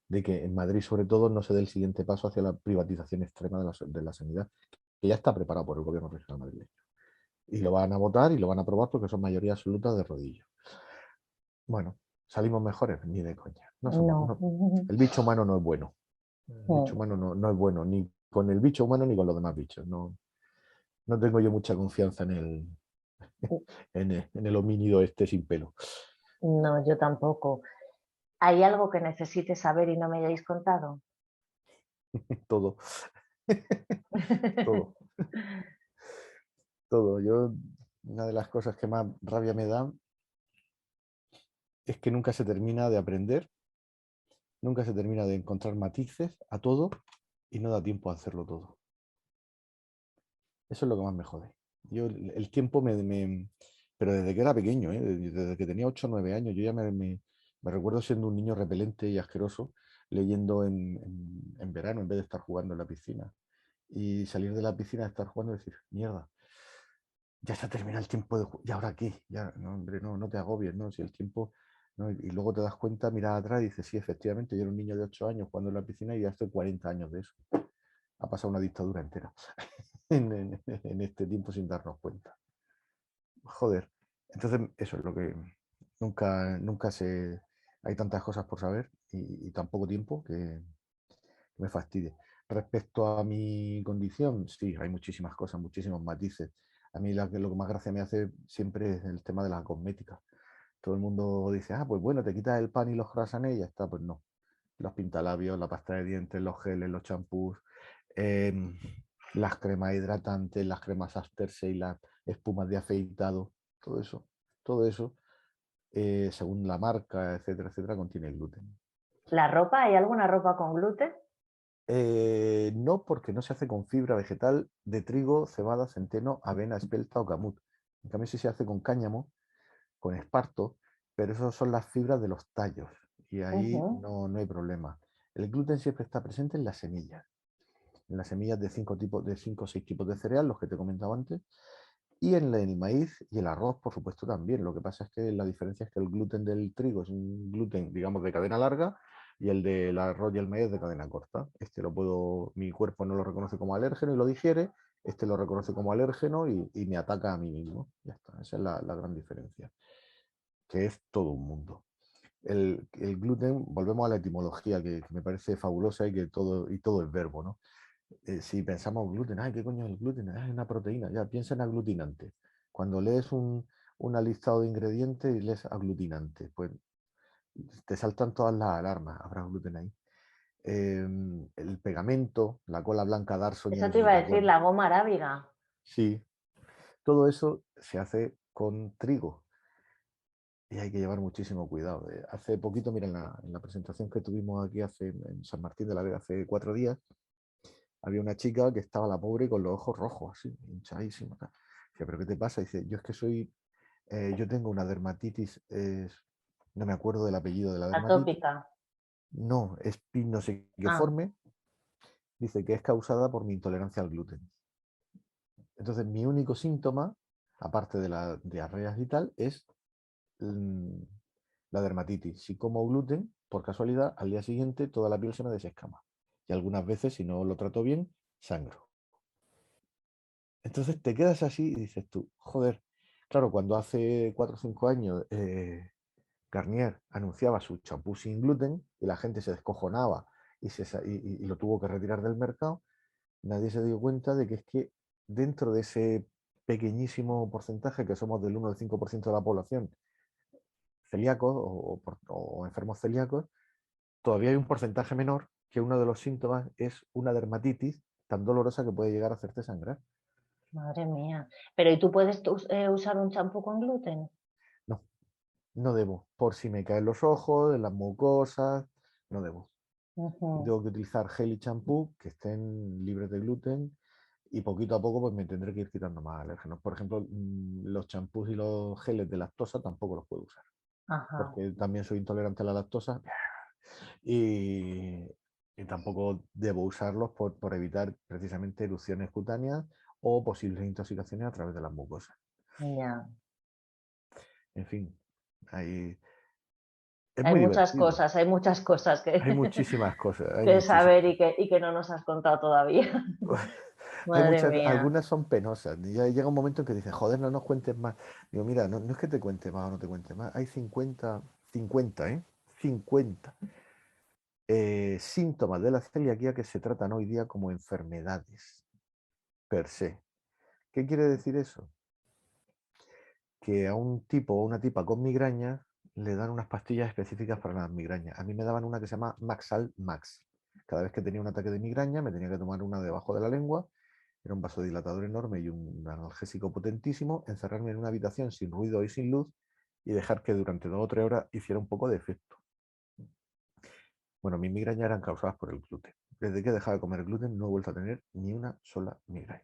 de que en Madrid, sobre todo, no se dé el siguiente paso hacia la privatización extrema de la sanidad, que ya está preparado por el gobierno regional madrileño. Y lo van a votar y lo van a aprobar porque son mayoría absoluta de rodillo. Bueno, ¿salimos mejores? Ni de coña. No. El bicho humano no es bueno. El bicho humano no es bueno, ni con el bicho humano ni con los demás bichos. No tengo yo mucha confianza en el homínido este sin pelo. No, yo tampoco. ¿Hay algo que necesites saber y no me hayáis contado? Todo, todo, todo. Una de las cosas que más rabia me da es que nunca se termina de aprender, nunca se termina de encontrar matices a todo y no da tiempo a hacerlo todo. Eso es lo que más me jode. Yo el tiempo pero desde que era pequeño, desde que tenía 8 o 9 años, yo ya me recuerdo siendo un niño repelente y asqueroso, leyendo en verano en vez de estar jugando en la piscina. Y salir de la piscina, estar jugando y decir, mierda, ya se termina el tiempo de ¿y ahora qué? Ya, no, hombre, no te agobies, ¿no? Si el tiempo... ¿no? Y luego te das cuenta, miras atrás y dices, sí, efectivamente, yo era un niño de 8 años jugando en la piscina y ya estoy 40 años de eso. Ha pasado una dictadura entera en este tiempo sin darnos cuenta. Joder. Entonces, eso es lo que nunca se... Hay tantas cosas por saber y tan poco tiempo que me fastidie. Respecto a mi condición, sí, hay muchísimas cosas, muchísimos matices. A mí lo que más gracia me hace siempre es el tema de la cosmética. Todo el mundo dice, pues bueno, te quitas el pan y los croissants y ya está. Pues no. Los pintalabios, la pasta de dientes, los geles, los champús, em, las cremas hidratantes, las cremas aftershave, las espumas de afeitado, todo eso, según la marca, etcétera, etcétera, contiene gluten. ¿La ropa? ¿Hay alguna ropa con gluten? No, porque no se hace con fibra vegetal de trigo, cebada, centeno, avena, espelta o camut. En cambio, sí se hace con cáñamo, con esparto, pero esas son las fibras de los tallos y ahí no hay problema. El gluten siempre está presente en las semillas de 5 o 6 tipos de cereal, los que te comentaba antes, Y en el maíz y el arroz, por supuesto, también. Lo que pasa es que la diferencia es que el gluten del trigo es un gluten, digamos, de cadena larga y el del arroz y el maíz de cadena corta. Este lo puedo, mi cuerpo no lo reconoce como alérgeno y lo digiere, este lo reconoce como alérgeno y me ataca a mí mismo. Ya está, esa es la gran diferencia, que es todo un mundo. El gluten, volvemos a la etimología, que me parece fabulosa y todo es verbo, ¿no? Si pensamos gluten, ay, ¿qué coño es el gluten? Ah, es una proteína, ya, piensa en aglutinante. Cuando lees una listado de ingredientes y lees aglutinante, pues te saltan todas las alarmas, habrá gluten ahí. El pegamento, la cola blanca Darson, Eso no te sé si iba te a decir, acuerdas. la goma arábiga. Sí, todo eso se hace con trigo y hay que llevar muchísimo cuidado. Hace poquito, mira, en la presentación que tuvimos aquí en San Martín de la Vega hace 4 días, había una chica que estaba la pobre con los ojos rojos, así, hinchadísima. Dice, ¿pero qué te pasa? Dice, yo es que yo tengo una dermatitis, no me acuerdo del apellido de la dermatitis, Atópica. no, es Ah, pinosiquiforme, dice que es causada por mi intolerancia al gluten. Entonces, mi único síntoma, aparte de las diarreas y tal, es mm, la dermatitis. Si como gluten, por casualidad, al día siguiente toda la piel se me desescama. Y algunas veces, si no lo trato bien, sangro. Entonces te quedas así y dices tú, joder, claro, cuando hace 4 o 5 años Garnier anunciaba su champú sin gluten y la gente se descojonaba y lo tuvo que retirar del mercado, nadie se dio cuenta de que es que dentro de ese pequeñísimo porcentaje, que somos del 1 al 5% de la población, celíacos o enfermos celíacos, todavía hay un porcentaje menor que uno de los síntomas es una dermatitis tan dolorosa que puede llegar a hacerte sangrar. madre mía. Pero ¿y tú puedes usar un champú con gluten? No, no debo. Por si me caen los ojos, en las mucosas, no debo. Yo Ujú. tengo que utilizar gel y champú que estén libres de gluten y poquito a poco pues me tendré que ir quitando más alérgenos. Por ejemplo, los champús y los geles de lactosa tampoco los puedo usar Ajá. porque también soy intolerante a la lactosa y, y tampoco debo usarlos por evitar precisamente erupciones cutáneas o posibles intoxicaciones a través de las mucosas. Ya. En fin, hay, es Hay muy divertido. hay muchas cosas Hay muchísimas cosas, hay que muchísimas. saber y que no nos has contado todavía. Hay Madre muchas, mía. algunas son penosas. Y ya llega un momento en que dices, joder, no nos cuentes más. Digo, mira, no es que te cuente más o no te cuente más. Hay 50, ¿eh? 50 síntomas de la celiaquía que se tratan hoy día como enfermedades per se. ¿Qué quiere decir eso? Que a un tipo o una tipa con migraña le dan unas pastillas específicas para las migrañas. A mí me daban una que se llama Maxal Max. Cada vez que tenía un ataque de migraña me tenía que tomar una debajo de la lengua. Era un vasodilatador enorme y un analgésico potentísimo, encerrarme en una habitación sin ruido y sin luz y dejar que durante 2 o 3 horas hiciera un poco de efecto. Bueno, mis migrañas eran causadas por el gluten. Desde que he dejado de comer gluten no he vuelto a tener ni una sola migraña.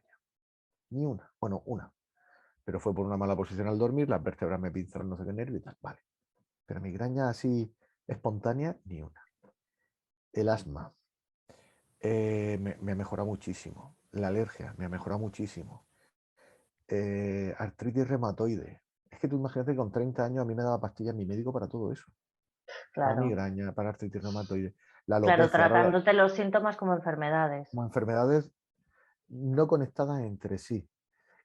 Ni una. Bueno, una. Pero fue por una mala posición al dormir, las vértebras me pinzaron no sé qué nervio y tal. Vale. Pero migraña así espontánea, ni una. El asma me ha mejorado muchísimo. La alergia me ha mejorado muchísimo. Artritis reumatoide. Es que tú imagínate que con 30 años a mí me daba pastillas mi médico para todo eso. Para Claro. migraña, para artritis reumatoide. La Claro, alopecia, tratándote los síntomas como enfermedades. como enfermedades no conectadas entre sí.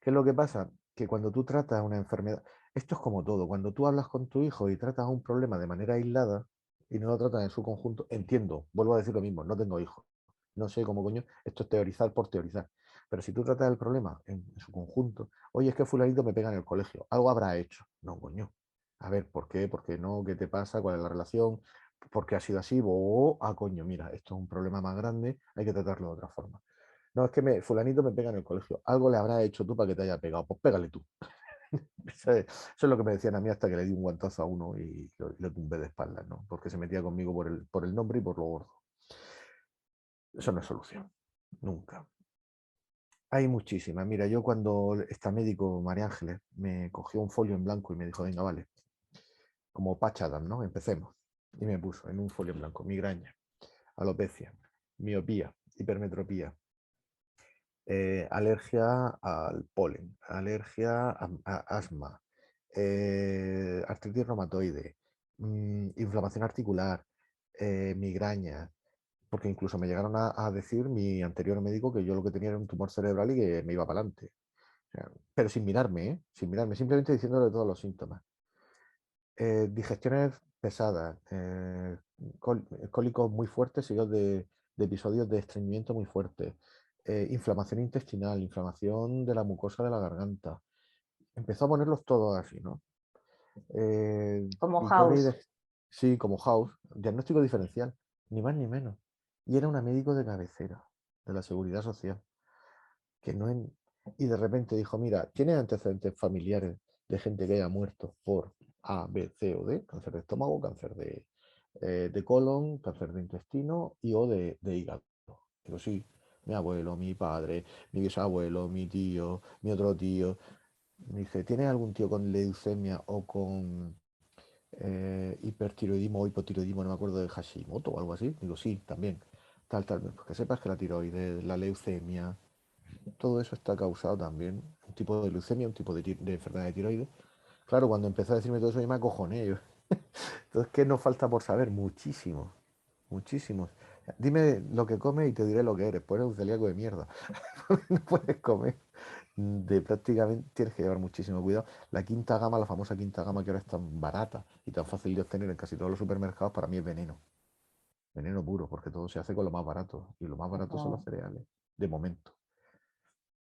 ¿Qué es lo que pasa? Que cuando tú tratas una enfermedad, esto es como todo, cuando tú hablas con tu hijo y tratas un problema de manera aislada y no lo tratas en su conjunto, entiendo, vuelvo a decir lo mismo, no tengo hijos, no sé cómo coño, esto es teorizar por teorizar, pero si tú tratas el problema en su conjunto, oye, es que fulanito me pega en el colegio, algo habrá hecho, no coño, a ver, ¿por qué? ¿Por qué no? ¿Qué te pasa? ¿Cuál es la relación? ¿Por qué ha sido así? Coño, mira, esto es un problema más grande, hay que tratarlo de otra forma. No, es que fulanito me pega en el colegio. Algo le habrá hecho tú para que te haya pegado. Pues pégale tú. Eso es lo que me decían a mí hasta que le di un guantazo a uno y lo tumbé de espaldas, ¿no? Porque se metía conmigo por el nombre y por lo gordo. Eso no es solución. Nunca. Hay muchísimas. Mira, yo cuando esta médico, María Ángeles, me cogió un folio en blanco y me dijo, venga, vale, como Patch Adams, ¿no? Empecemos. Y me puso en un folio en blanco migraña, alopecia, miopía, hipermetropía, alergia al polen, alergia a asma, artritis reumatoide, inflamación articular, migraña, porque incluso me llegaron a decir mi anterior médico que yo lo que tenía era un tumor cerebral y que me iba para adelante. O sea, pero sin mirarme, ¿eh? Sin mirarme, simplemente diciéndole todos los síntomas. Digestiones pesadas, cólicos muy fuertes, seguidos de episodios de estreñimiento muy fuertes, inflamación intestinal, inflamación de la mucosa de la garganta. Empezó a ponerlos todos así, ¿no? Como Y yo House. sí, como House, diagnóstico diferencial, ni más ni menos. Y era una médico de cabecera de la Seguridad Social, que no en- y de repente dijo, mira, ¿tienes antecedentes familiares de gente que haya muerto por A, B, C o D? Cáncer de estómago, cáncer de colon, cáncer de intestino y o de hígado. Digo, sí, mi abuelo, mi padre, mi bisabuelo, mi tío, mi otro tío. Me dice, ¿tienes algún tío con leucemia o con hipertiroidismo o hipotiroidismo? No me acuerdo de Hashimoto o algo así. Digo, sí, también. Tal, tal. Pues que sepas que la tiroides, la leucemia, todo eso está causado también, un tipo de leucemia, un tipo de enfermedad de tiroides. Claro, cuando empezó a decirme todo eso, yo me acojoné. Entonces, ¿qué nos falta por saber? Muchísimo, muchísimo. Dime lo que comes y te diré lo que eres. Pues eres un celíaco de mierda. No puedes comer. Prácticamente tienes que llevar muchísimo cuidado. La quinta gama, la famosa quinta gama que ahora es tan barata y tan fácil de obtener en casi todos los supermercados, para mí es veneno. Veneno puro, porque todo se hace con lo más barato. Y lo más barato son los Ujú. cereales, de momento.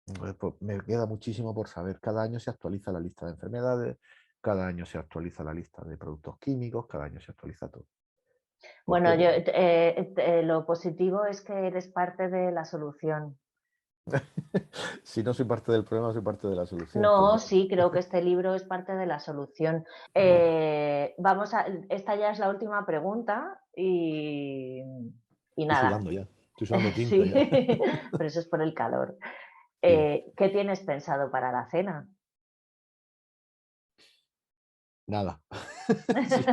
Entonces, pues, me queda muchísimo por saber. Cada año se actualiza la lista de enfermedades, cada año se actualiza la lista de productos químicos, cada año se actualiza todo. ¿Por Bueno, qué? lo positivo es que eres parte de la solución. Si no soy parte del problema, soy parte de la solución. Pues No, bueno, sí, creo que este libro es parte de la solución. Esta ya es la última pregunta y estoy nada, sudando ya, estoy sudando tinta sí, ya. pero eso es por el calor. Sí, ¿Qué tienes pensado para la cena? nada. Sí.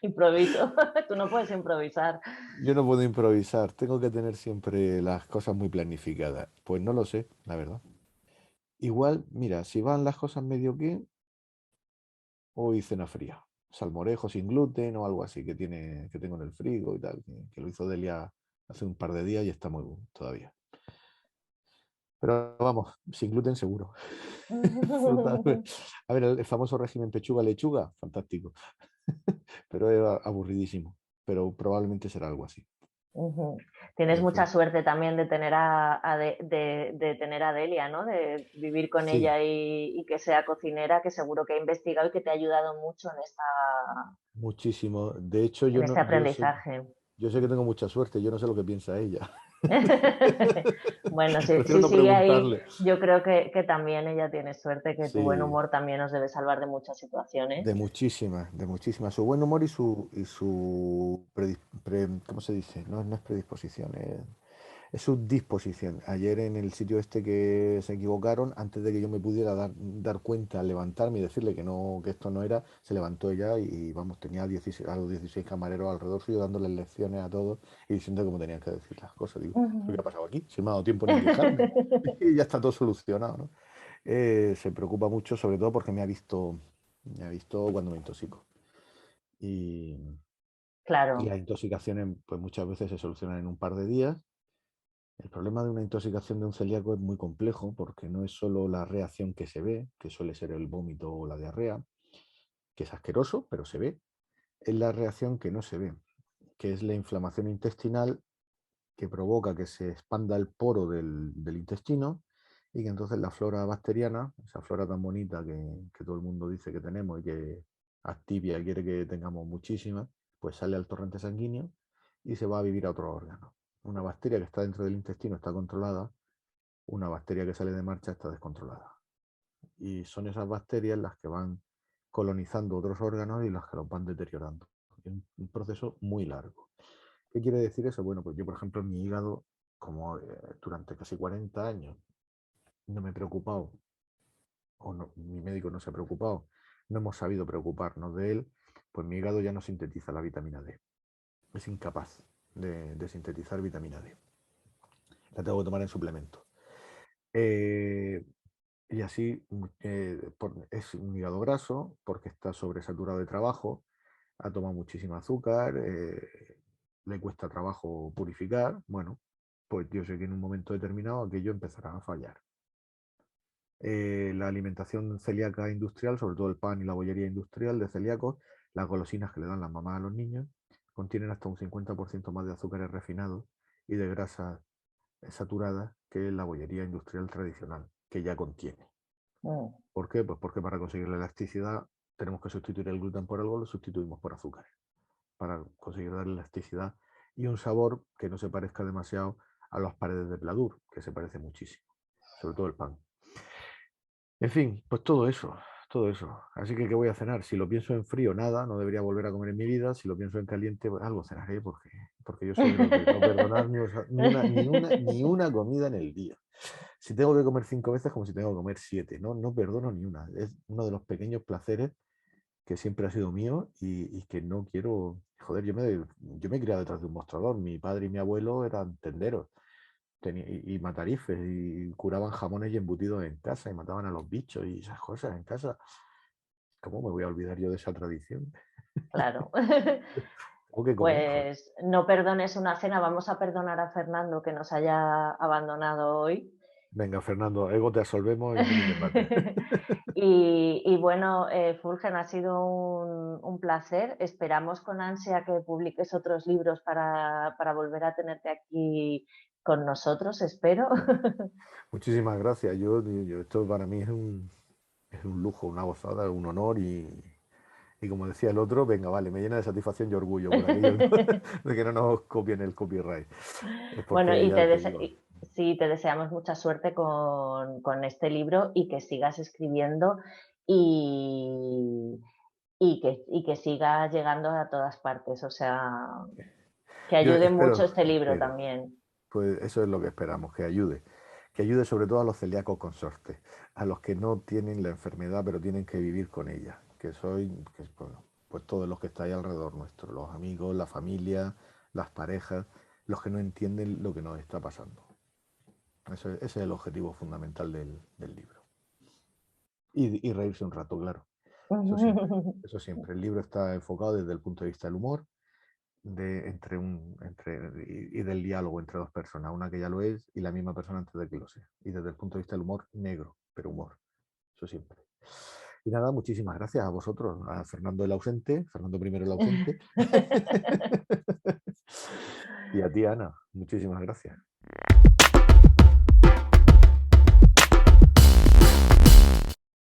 Improviso, tú no puedes improvisar. Yo no puedo improvisar, tengo que tener siempre las cosas muy planificadas. Pues no lo sé, la verdad. Igual, mira, si van las cosas medio que, hoy cena fría. Salmorejo sin gluten o algo así que tengo en el frigo y tal, que lo hizo Delia hace un par de días y está muy bueno todavía. Pero vamos, sin gluten seguro. Fruta. A ver, el famoso régimen pechuga-lechuga, fantástico. Pero es aburridísimo. Pero probablemente será algo así. Ujú. Tienes En mucha fin. suerte también de tener de tener a Delia, ¿no? De vivir con Sí, ella y que sea cocinera, que seguro que ha investigado y que te ha ayudado mucho muchísimo. De hecho, en este aprendizaje. yo sé que tengo mucha suerte, yo no sé lo que piensa ella. Bueno, si, Prefiero si no sigue ahí, preguntarle. yo creo que también ella tiene suerte, que tu buen Sí, humor también nos debe salvar de muchas situaciones. de muchísimas, de muchísimas. Su buen humor y su ¿cómo se dice? No, no es predisposición, es su disposición. Ayer en el sitio este que se equivocaron, antes de que yo me pudiera dar cuenta, levantarme y decirle que no, que esto no era, se levantó ella y vamos, tenía 16, a los 16 camareros alrededor suyo dándoles lecciones a todos y diciendo cómo tenían que decir las cosas. Digo, ¿pero qué ha pasado aquí? Si no me ha dado tiempo ni a quejarme. Y ya está todo solucionado, ¿no? Se preocupa mucho, sobre todo porque me ha visto cuando me intoxico. Y, y Claro, las intoxicaciones, pues muchas veces se solucionan en un par de días. El problema de una intoxicación de un celíaco es muy complejo porque no es solo la reacción que se ve, que suele ser el vómito o la diarrea, que es asqueroso, pero se ve, es la reacción que no se ve, que es la inflamación intestinal que provoca que se expanda el poro del intestino y que entonces la flora bacteriana, esa flora tan bonita que todo el mundo dice que tenemos y que activia y quiere que tengamos muchísima, pues sale al torrente sanguíneo y se va a vivir a otro órgano. Una bacteria que está dentro del intestino está controlada, una bacteria que sale de marcha está descontrolada. Y son esas bacterias las que van colonizando otros órganos y las que los van deteriorando. Es un proceso muy largo. ¿Qué quiere decir eso? Bueno, pues yo, por ejemplo, en mi hígado, como durante casi 40 años no me he preocupado, o no, mi médico no se ha preocupado, no hemos sabido preocuparnos de él, pues mi hígado ya no sintetiza la vitamina D. Es incapaz de sintetizar vitamina D. La tengo que tomar en suplemento. Y así es un hígado graso porque está sobresaturado de trabajo, ha tomado muchísimo azúcar, le cuesta trabajo purificar. Bueno, pues yo sé que en un momento determinado aquello empezará a fallar. La alimentación celíaca industrial, sobre todo el pan y la bollería industrial de celíacos, las golosinas que le dan las mamás a los niños, contienen hasta un 50% más de azúcares refinados y de grasas saturadas que la bollería industrial tradicional, que ya contiene. Mm. ¿Por qué? Pues porque para conseguir la elasticidad tenemos que sustituir el gluten por algo, lo sustituimos por azúcares, para conseguir dar elasticidad y un sabor que no se parezca demasiado a las paredes de Pladur, que se parece muchísimo, sobre todo el pan. En fin, pues todo eso, todo eso. Así que, ¿qué voy a cenar? Si lo pienso en frío, nada, no debería volver a comer en mi vida. Si lo pienso en caliente, pues algo cenaré, porque yo soy de los de no perdonar ni una comida en el día. Si tengo que comer 5 veces, como si tengo que comer 7, no, no perdono ni una. Es uno de los pequeños placeres que siempre ha sido mío y que no quiero. Joder, yo me he criado detrás de un mostrador. Mi padre y mi abuelo eran tenderos y matarifes y curaban jamones y embutidos en casa y mataban a los bichos y esas cosas en casa. ¿Cómo me voy a olvidar yo de esa tradición? Claro. Tengo que comer, joder. Pues no perdones una cena, vamos a perdonar a Fernando que nos haya abandonado hoy. Venga, Fernando, ego te absolvemos y ni te mates. Y bueno, Fulgen, ha sido un placer. Esperamos con ansia que publiques otros libros para volver a tenerte aquí con nosotros, espero. Muchísimas gracias. Esto para mí es un lujo, una gozada, un honor y como decía el otro, venga, vale, me llena de satisfacción y orgullo por aquello, ¿no? De que no nos copien el copyright. Es Bueno, porque ya te digo, sí, te deseamos mucha suerte con este libro y que sigas escribiendo y, y que siga llegando a todas partes. O sea, que yo ayude mucho espero, este libro espero, también. pues eso es lo que esperamos, que ayude sobre todo a los celíacos consortes, a los que no tienen la enfermedad pero tienen que vivir con ella, bueno, pues todos los que estáis alrededor nuestro, los amigos, la familia, las parejas, los que no entienden lo que nos está pasando. Ese es el objetivo fundamental del libro. Y reírse un rato, claro. Eso siempre. Eso siempre. El libro está enfocado desde el punto de vista del humor y del diálogo entre dos personas, una que ya lo es y la misma persona antes de que lo sea. Y desde el punto de vista del humor, negro, pero humor. Eso siempre. Y nada, muchísimas gracias a vosotros, a Fernando el ausente, Fernando primero el ausente. Y a ti, Ana, muchísimas gracias.